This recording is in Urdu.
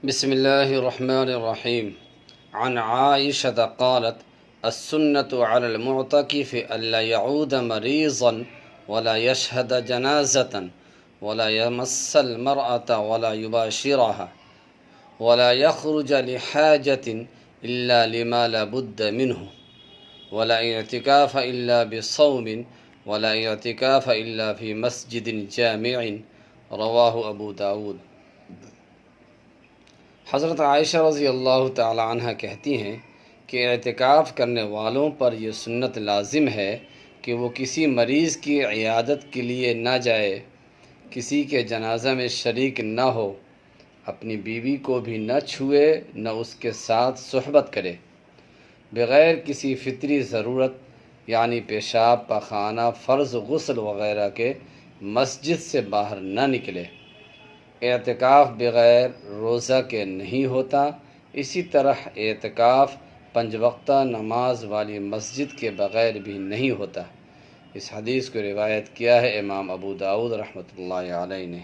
بسم الله الرحمن الرحيم. عن عائشة قالت: السنة على المعتكف ألا يعود مريضا ولا يشهد جنازة ولا يمس المرأة ولا يباشرها ولا يخرج لحاجة إلا لما لا بد منه ولا اعتكاف إلا بصوم ولا اعتكاف إلا في مسجد جامع. رواہ ابو داود۔ حضرت عائشہ رضی اللہ تعالی عنہ کہتی ہیں کہ اعتکاف کرنے والوں پر یہ سنت لازم ہے کہ وہ کسی مریض کی عیادت کے لیے نہ جائے، کسی کے جنازہ میں شریک نہ ہو، اپنی بیوی کو بھی نہ چھوئے، نہ اس کے ساتھ صحبت کرے، بغیر کسی فطری ضرورت یعنی پیشاب، پاخانہ، فرض غسل وغیرہ کے مسجد سے باہر نہ نکلے۔ اعتکاف بغیر روزہ کے نہیں ہوتا، اسی طرح اعتکاف 5 وقتہ نماز والی مسجد کے بغیر بھی نہیں ہوتا۔ اس حدیث کو روایت کیا ہے امام ابو داؤد رحمۃ اللہ علیہ نے۔